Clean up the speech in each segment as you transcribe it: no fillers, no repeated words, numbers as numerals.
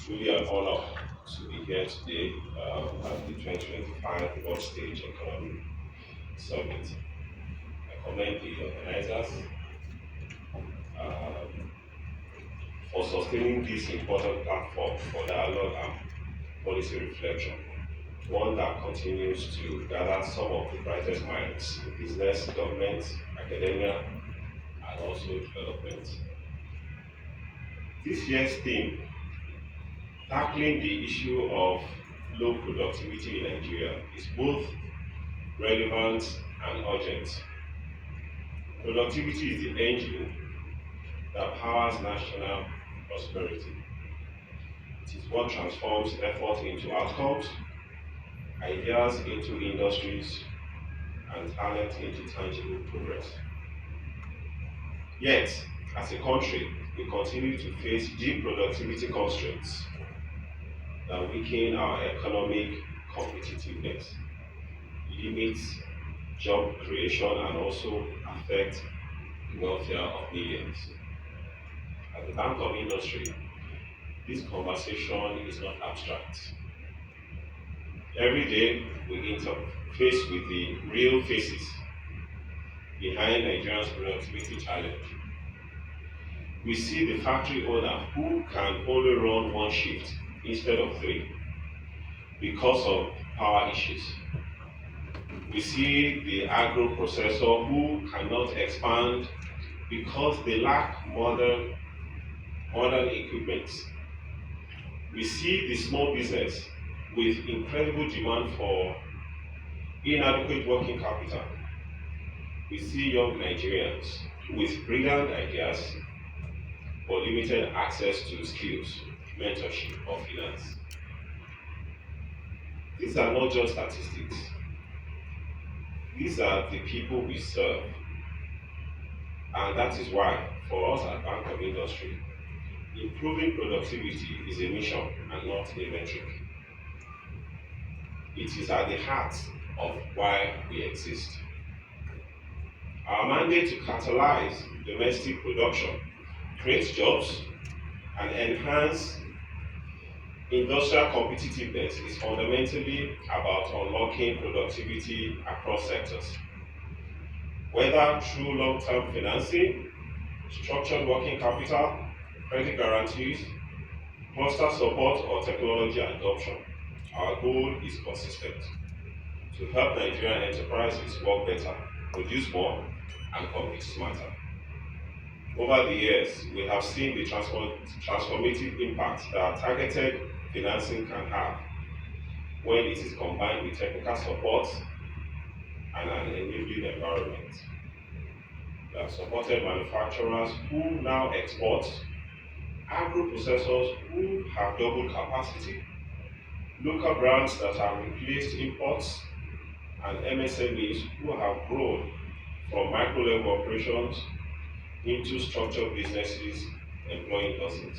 truly an honor to be here today at the 2025 World Stage Economic Summit. I commend the organizers um, for sustaining this important platform for dialogue and policy reflection, one that continues to gather some of the brightest minds in business, government, academia, and also development. This year's theme, tackling the issue of low productivity in Nigeria, is both relevant and urgent. Productivity is the engine that powers national prosperity. It is what transforms effort into outcomes, ideas into industries, and talent into tangible progress. Yet, as a country, we continue to face deep productivity constraints that weaken our economic competitiveness, limit job creation, and also affect the welfare of millions. At the Bank of Industry, this conversation is not abstract. Every day, we interface with the real faces behind Nigeria's productivity challenge. We see the factory owner who can only run one shift instead of three because of power issues. We see the agro processor who cannot expand because they lack modern equipment. We see the small business with incredible demand for inadequate working capital. We see young Nigerians with brilliant ideas but limited access to skills, mentorship, or finance. These are not just statistics, these are the people we serve. And that is why, for us at Bank of Industry, improving productivity is a mission and not a metric. It is at the heart of why we exist. Our mandate to catalyze domestic production, create jobs, and enhance industrial competitiveness is fundamentally about unlocking productivity across sectors, whether through long-term financing, structured working capital, credit guarantees, cluster support, or technology adoption. Our goal is consistent: to help Nigerian enterprises work better, produce more, and compete smarter. Over the years, we have seen the transformative impact that targeted financing can have when it is combined with technical support and an enabling environment. We have supported manufacturers who now export, agro processors who have doubled capacity, local brands that have replaced imports, and MSMEs who have grown from micro level operations into structured businesses employing dozens.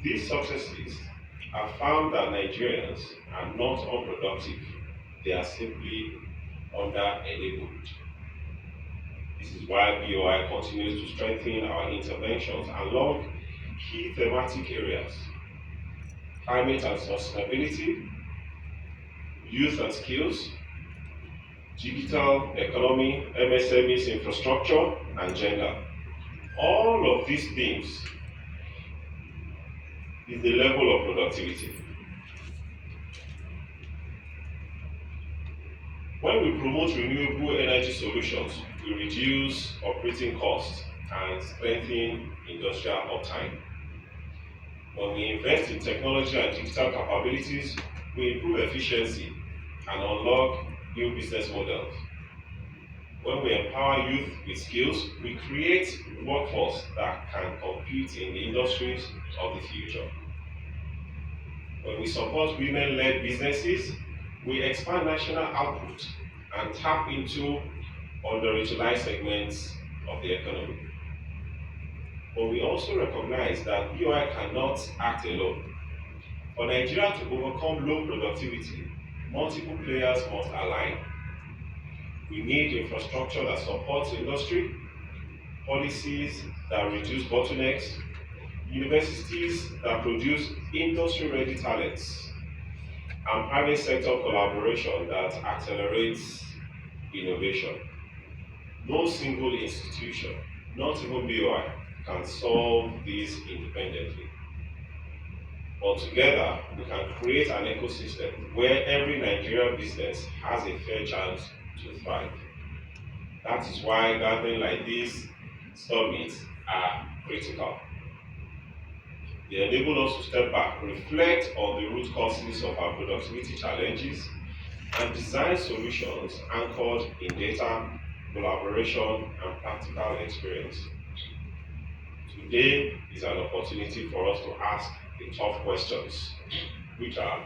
These successes have found that Nigerians are not unproductive, they are simply under-enabled. This is why BOI continues to strengthen our interventions along key thematic areas: climate and sustainability, youth and skills, digital economy, MSMEs infrastructure, and gender. All of these themes is the level of productivity. When we promote renewable energy solutions, we reduce operating costs and strengthen industrial uptime. When we invest in technology and digital capabilities, we improve efficiency and unlock new business models. When we empower youth with skills, we create a workforce that can compete in the industries of the future. When we support women-led businesses, we expand national output and tap into underutilized segments of the economy. But we also recognize that BOI cannot act alone. For Nigeria to overcome low productivity, multiple players must align. We need infrastructure that supports industry, policies that reduce bottlenecks, universities that produce industry-ready talents, and private sector collaboration that accelerates innovation. No single institution, not even BOI, can solve this independently. But together, we can create an ecosystem where every Nigerian business has a fair chance to thrive. That is why gatherings like this summits are critical. They enable us to step back, reflect on the root causes of our productivity challenges, and design solutions anchored in data, collaboration, and practical experience. Today is an opportunity for us to ask the tough questions, which are: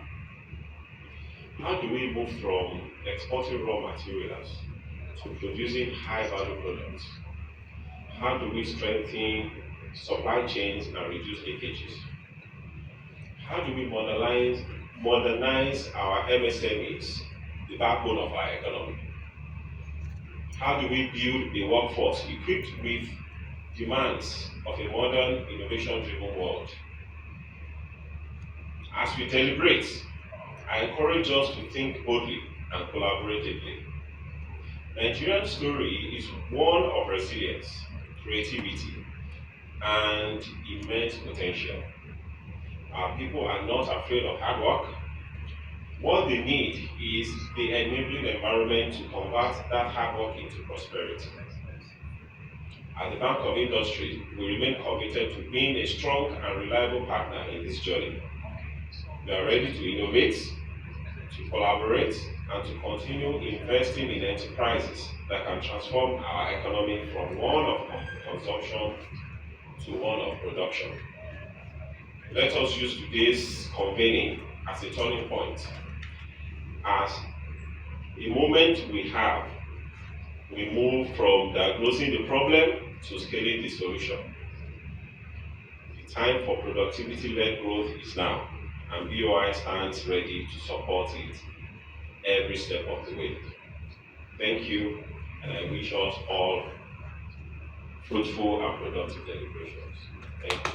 how do we move from exporting raw materials to producing high value products? How do we strengthen supply chains and reduce leakages? How do we modernize our MSMEs, the backbone of our economy? How do we build a workforce equipped with demands of a modern, innovation-driven world? As we deliberate, I encourage us to think boldly and collaboratively. Nigeria's story is one of resilience, creativity, and immense potential. Our people are not afraid of hard work. What they need is the enabling environment to convert that hard work into prosperity. At the Bank of Industry, we remain committed to being a strong and reliable partner in this journey. We are ready to innovate, to collaborate, and to continue investing in enterprises that can transform our economy from one of consumption to one of production. Let us use today's convening as a turning point, as a moment we move from diagnosing the problem to scaling the solution. The time for productivity-led growth is now, and BOI stands ready to support it every step of the way. Thank you, and I wish us all fruitful and productive deliberations. Thank you.